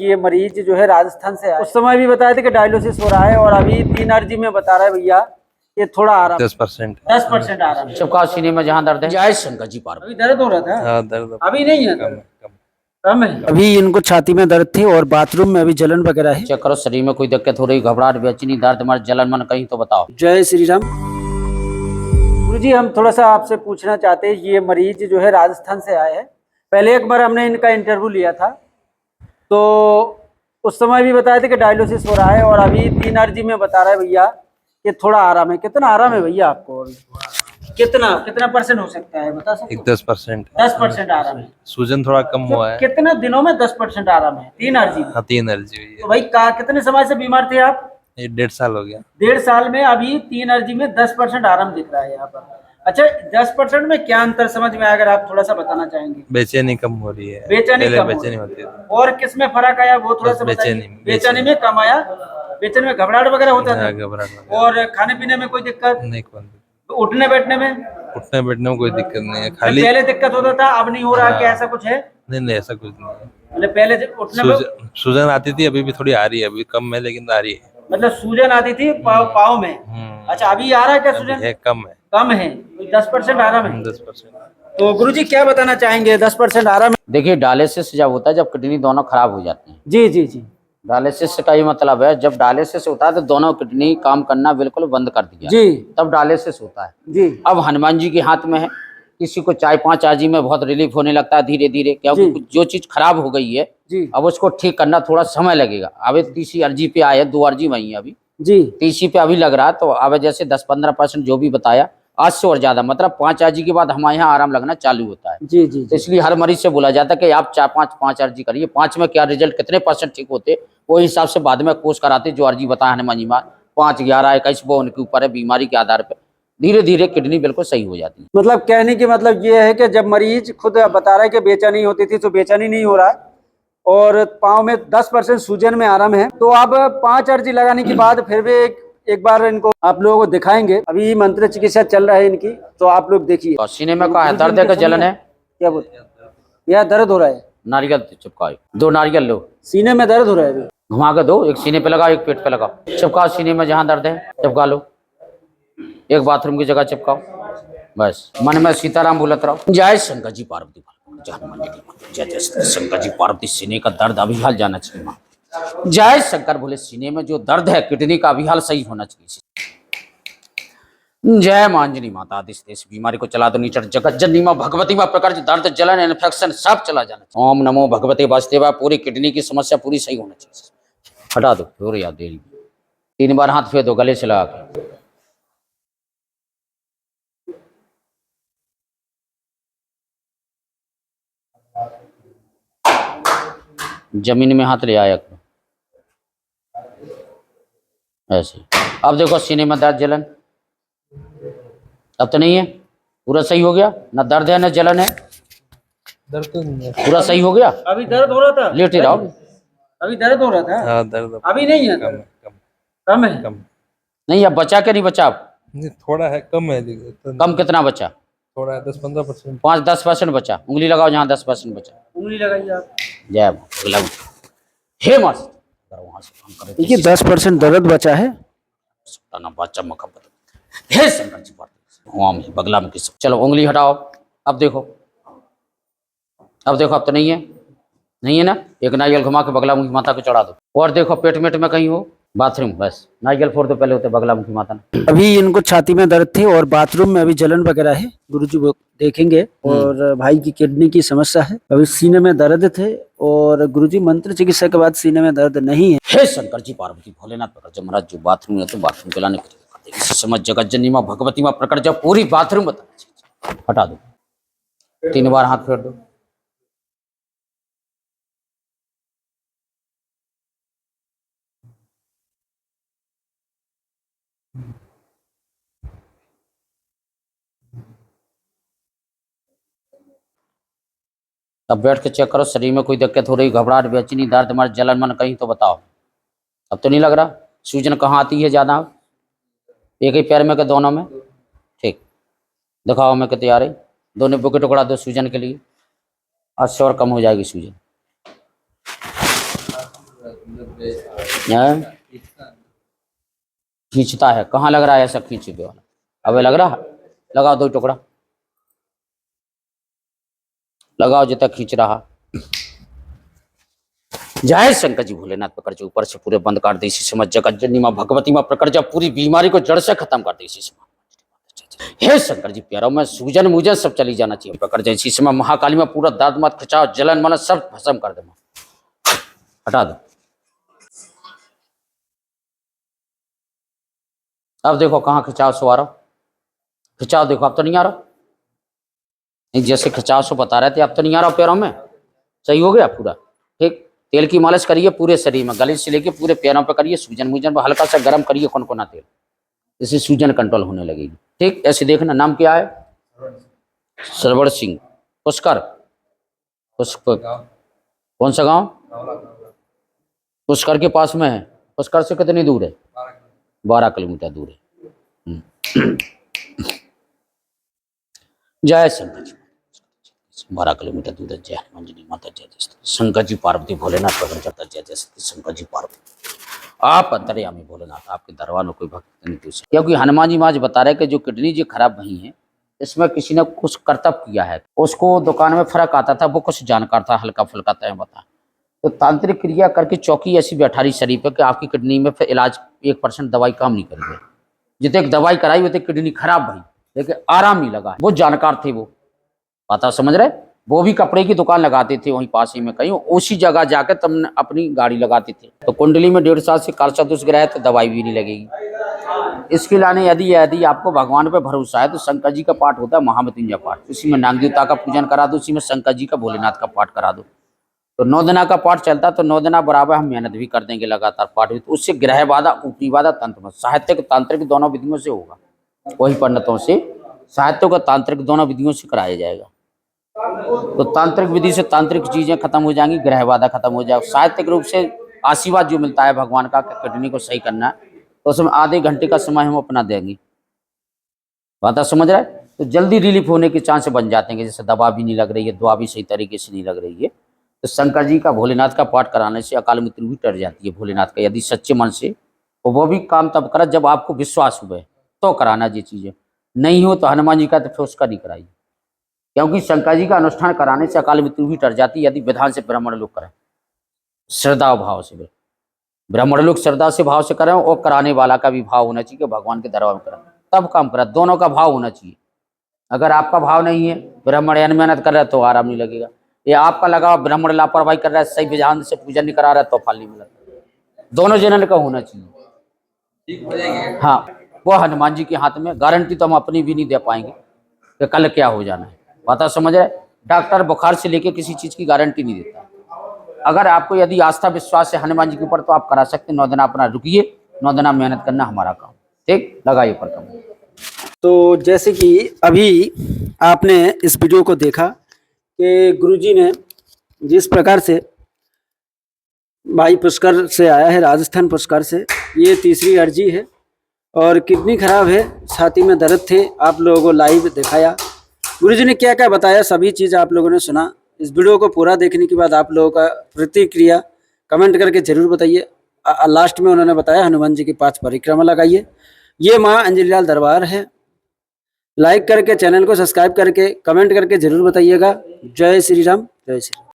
ये मरीज जो है राजस्थान से आया, उस समय भी बताया था कि डायलिसिस हो रहा है और अभी 3 अर्जी में बता रहा है भैया ये थोड़ा आराम 10% आराम है। चुपका सीने में जहाँ दर्द है जय शंकर जी पार्वती। अभी दर्द हो रहा था, हाँ दर्द अभी नहीं है, कम है। अभी इनको छाती में दर्द थी और बाथरूम में अभी जलन वगैरह है। चेक करो शरीर में कोई दिक्कत हो रही, घबराहट, बेचैनी, दर्द, मर्द, जलन मन कहीं तो बताओ। जय श्री राम। गुरुजी हम थोड़ा सा आपसे पूछना चाहते हैं, ये मरीज जो है राजस्थान से आए हैं, पहले एक बार हमने इनका इंटरव्यू लिया था तो उस समय भी बताया था कि डायलिसिस हो रहा है और अभी 3 अर्जी में बता रहा है भैया कि थोड़ा आराम है। कितना आराम है भैया आपको अभी? कितना परसेंट हो सकता है बता सकते? 10%। 10% आराम है। सूजन थोड़ा कम हुआ है। कितने दिनों में 10% आराम है? 3 अर्जी में। हाँ 3 अर्जी हुई है। तो भाई कितने समय से बीमार थे आप? ये 1.5 साल हो गया। 1.5 साल में अभी 3 अर्जी में 10% आराम दिख रहा है यहाँ पर। अच्छा 10% में क्या अंतर समझ में आया, अगर आप थोड़ा सा बताना चाहेंगे? बेचैनी कम हो रही है। बेचैनी पहले कम बेचैनी होती थी। और किस में फर्क आया वो थोड़ा सा बताइए। बेचैनी में कम आया, बेचैनी में घबराहट वगैरह होता था, घबराहट और खाने पीने में कोई दिक्कत नहीं, उठने बैठने में कोई दिक्कत नहीं है। खाली पहले दिक्कत होता था, अब नहीं हो रहा? क्या ऐसा कुछ है? नहीं ऐसा कुछ नहीं है। मतलब पहले उठने में सूजन आती थी, अभी भी थोड़ी आ रही है, अभी कम है लेकिन आ रही है। मतलब सूजन आती थी पाँव में। अच्छा अभी आ रहा है क्या सूजन? है, कम है। 10% आराम है। 10%। तो गुरुजी क्या बताना चाहेंगे? 10% आराम है। देखिए डायलिसिस जब होता है जब किडनी दोनों खराब हो जाती हैं। जी जी जी। डायलिसिस का ये मतलब है जब डायलिसिस होता है तो दोनों किडनी काम करना बिल्कुल बंद कर दिया जी, तब डायलिसिस होता है जी। अब हनुमान जी के हाथ में है। किसी को 4-5 अर्जी में बहुत रिलीफ होने लगता है धीरे धीरे, क्योंकि जो चीज खराब हो गई है जी अब उसको ठीक करना थोड़ा समय लगेगा। अब 3री अर्जी पे आए, 2 अर्जी वही है अभी जी। 3री पे अभी लग रहा है। तो अब जैसे 10-15% जो भी बताया आज से और ज्यादा, मतलब 5 अर्जी के बाद हमारे यहाँ आराम लगना चालू होता है। जी जी। तो इसलिए हर मरीज से बोला जाता है कि आप 4-5 अर्जी करिए। 5 में क्या रिजल्ट कितने % ठीक होते वो हिसाब से बाद में कोर्स कराते। जो अर्जी बताया हनुमान जी महाराज 5, 11, 21 वो उनके ऊपर है, बीमारी के आधार पर धीरे धीरे किडनी बिल्कुल सही हो जाती है। मतलब कहने की मतलब ये है कि जब मरीज खुद बता रहा है कि बेचैनी होती थी तो बेचैनी नहीं हो रहा है और पाँव में 10% सूजन में आराम है। तो अब 5 अर्जी लगाने के बाद फिर भी एक बार इनको आप लोगों को दिखाएंगे। अभी मंत्र चिकित्सा चल रहा है इनकी, तो आप लोग देखिए। और सीने में का है दर्द है का जलन है? क्या बोलते यह दर्द हो रहा है? नारियल चिपकाओ, 2 नारियल लो। सीने में दर्द हो रहा है अभी? घुमा के दो, एक सीने पे लगाओ एक पेट पे लगाओ। चिपकाओ सीने में जहाँ दर्द है, चिपका लो। एक बाथरूम की जगह चिपकाओ। बस मन में सीताराम बोलत रहो। जय शंकर जी पार्वती, जय हनुमान जी, जय जय शंकर जी पार्वती। सीने का दर्द अभी हाल जाना चाहिए माँ। जय शंकर बोले सीने में जो दर्द है किडनी का अभी हाल सही होना चाहिए। जय मांजनी माता इस बीमारी को चला दो नीचे जगत जननी माँ भगवती माँ प्रकार दर्द जलन इन्फेक्शन सब चला जाना चाहिए। ओम नमो भगवते वासुदेवाय। पूरी किडनी की समस्या पूरी सही होना चाहिए। हटा दो और याद देरी 3 बार हाथ फेर दो गले से लगा के। जमीन में हाथ ले आया ऐसे। अब देखो सीने में दर्द जलन अब तो नहीं है, पूरा सही हो गया। ना दर्द है ना जलन है, दर्द तो नहीं है, पूरा सही हो गया। अभी दर्द हो रहा था? लेटे रहो। अभी दर्द हो रहा था? हाँ दर्द अभी नहीं है? कम है? नहीं अब बचा के नहीं बचा? नहीं थोड़ा है, कम है। कम कितना बचा? थोड़ा है, 10-15%। 5-10% बचा। उंगली लगाओ जहाँ 10% बचा। उंगली लगाइए आप। जय मां। हे मस्त वहां से काम करो। देखिए 10% दर्द बचा है। ना बच्चा मकबत हे शंकर जी ओम बगला में किस। चलो उंगली हटाओ। अब देखो अब तो नहीं है, नहीं है ना? एक नारियल घुमा के बगला मुखी माता को चढ़ा दो। और देखो पेट मेट में कहीं हो बाथरूम, बस नारियल फोड़ दो पहले होते बगला मुखी माता ने। अभी इनको छाती में दर्द थी और बाथरूम में अभी जलन वगैरह है, गुरुजी वो देखेंगे। और भाई की किडनी की समस्या है, अभी सीने में दर्द थे और गुरुजी मंत्र चिकित्सा के बाद सीने में दर्द नहीं है। हे शंकर जी पार्वती भोलेनाथ प्रकट जब महाराज जो बाथरूम है तो बाथरूम चलाने के लिए समझ जगत जननी माँ भगवती माँ प्रकट जब पूरी बाथरूम बता हटा दो। 3 बार हाथ फेर दो। अब बैठ के चेक करो शरीर में कोई दिक्कत हो रही, घबराहट, बेचैनी, दर्द, मर्द, जलन मन कहीं तो बताओ। अब तो नहीं लग रहा? सूजन कहाँ आती है ज्यादा? एक ही पैर में के दोनों में? ठीक, दिखाओ मैं कितने आ रही। 2 नींबू के टुकड़ा दो सूजन के लिए, आज से और कम हो जाएगी सूजन। हैं? खींचता है, कहाँ लग रहा है ऐसा खींचते वाला? अबे लग रहा है, लगाओ 2 टुकड़ा, लगाओ जितना खींच रहा। जय शंकर जी भोलेनाथ, पकड़ जो ऊपर से पूरे बंद कर दे इसी समय, जगत जननी माँ भगवती माँ प्रकट जा, पूरी बीमारी को जड़ से खत्म कर दे इसी समय। हे शंकर जी प्यारों में सूजन मुझे सब चली जाना चाहिए, पकड़ जाए इसी समय। महाकाली में पूरा दांत मत खिंचाओ, जलन मन सब भस्म कर दे, हटा दो। अब देखो कहाँ खिंचाव सो आ रहा, खिंचाव देखो अब तो नहीं आ रहा, नहीं जैसे खिंचाव सो बता रहे थे अब तो नहीं आ रहा पैरों में, सही हो गया पूरा। ठीक, तेल की मालिश करिए पूरे शरीर में, गले से लेके पूरे पैरों पे करिए, सूजन मुजन पर हल्का सा गर्म करिए कोनकोना तेल, इससे सूजन कंट्रोल होने लगेगी। ठीक, ऐसे देखना। नाम क्या है? सरवण सिंह। पुष्कर, कौन सा गांव? पुष्कर के पास में है। पुष्कर से कितनी दूर है? 12 किलोमीटर दूर है। जय शंकर जी, 12 किलोमीटर दूर है। जय हनुमान माता, जय जय शंकर जी पार्वती भोलेनाथ पकड़ जाता, जय जय शंकर जी पार्वती। आप अंतर्यामी भोलेनाथ, आपके दरबार में कोई भक्त नहीं पूछे, क्योंकि हनुमान जी आज बता रहे कि जो किडनी जो खराब हुई है इसमें किसी ने कुछ कर्तव्य किया है। उसको दुकान में फर्क आता था, वो कुछ जानकार था, हल्का फुल्का तय बता, तो तांत्रिक क्रिया करके चौकी ऐसी बैठा रही शरीर पर कि आपकी किडनी में फिर इलाज 1% दवाई काम नहीं करेगी। जितने दवाई कराई उतने किडनी खराब भई, लेकिन आराम नहीं लगा। वो जानकार थे, वो पता समझ रहे, वो भी कपड़े की दुकान लगाते थे वहीं पास ही में, कहीं उसी जगह जाकर तब अपनी गाड़ी लगाते थे। तो कुंडली में 1.5 साल से कारसदुष ग्रह है तो दवाई भी नहीं लगेगी। इसके लाने यदि आपको भगवान पे भरोसा है तो शंकर जी का पाठ होता है महामृत्युंजय पाठ, उसी में नाग देवता का पूजन करा दो, उसी में शंकर जी का भोलेनाथ का पाठ करा दो। तो 9 दिना का पाठ चलता, तो 9 दिना बराबर हम मेहनत भी कर देंगे लगातार पाठ भी, तो उससे ग्रह बाधा, ऊपरी बाधा, तंत्र में, साहित्यिक तांत्रिक दोनों विधियों से होगा। वही पंडितों से साहित्यों का तांत्रिक दोनों विधियों से कराया जाएगा। तो तांत्रिक विधि से तांत्रिक चीजें खत्म हो जाएंगी, ग्रह बाधा खत्म हो जाएगा। साहित्यिक रूप से आशीर्वाद जो मिलता है भगवान का किडनी को सही करना है, तो उसमें आधे घंटे का समय हम अपना देंगे। बात समझ रहा है? तो जल्दी रिलीफ होने के चांस बन जाते हैं, जैसे दवा भी नहीं लग रही है, दवा भी सही तरीके से नहीं लग रही है, तो शंकर जी का भोलेनाथ का पाठ कराने से अकाल मृत्यु भी टल जाती है भोलेनाथ का, यदि सच्चे मन से। और वो भी काम तब करा जब आपको विश्वास हुए तो कराना ये चीजें, नहीं हो तो हनुमान जी का तो फिर उसका नहीं कराइए, क्योंकि शंकर जी का अनुष्ठान कराने से अकाल मृत्यु भी टल जाती है यदि विधान से ब्राह्मण लोग करें, श्रद्धा भाव से। ब्राह्मण लोग श्रद्धा से भाव से करें और कराने वाला का भी भाव होना चाहिए कि भगवान के दरबार में करें, तब काम करा। दोनों का भाव होना चाहिए। अगर आपका भाव नहीं है, ब्राह्मण मेहनत कर रहा है तो आराम नहीं लगेगा। ये आपका लगा ब्राह्मण लापरवाही कर रहा है, सही विधान से पूजन नहीं करा रहा है तो फल नहीं मिला। दोनों जनन का होना चाहिए। हाँ, वो हनुमान जी के हाथ में, गारंटी तो हम अपनी भी नहीं दे पाएंगे कि कल क्या हो जाना है। बात समझ रहे? डॉक्टर बुखार से लेके किसी चीज की गारंटी नहीं देता। अगर आपको यदि आस्था विश्वास है हनुमान जी के ऊपर तो आप करा सकते। 9 दिन अपना रुकिए, 9 दिन मेहनत करना हमारा काम। ठीक, लगाइए पर कम। तो जैसे कि अभी आपने इस वीडियो को देखा कि गुरुजी ने जिस प्रकार से भाई पुष्कर से आया है, राजस्थान पुष्कर से, ये तीसरी अर्जी है और किडनी खराब है, छाती में दर्द थे, आप लोगों को लाइव दिखाया। गुरुजी ने क्या क्या बताया सभी चीज़ आप लोगों ने सुना। इस वीडियो को पूरा देखने के बाद आप लोगों का प्रतिक्रिया कमेंट करके जरूर बताइए। लास्ट में उन्होंने बताया हनुमान जी की 5 परिक्रमा लगाइए। ये माँ अंजलिलाल दरबार है। लाइक करके चैनल को सब्सक्राइब करके कमेंट करके जरूर बताइएगा। जय श्री राम, जय श्री राम।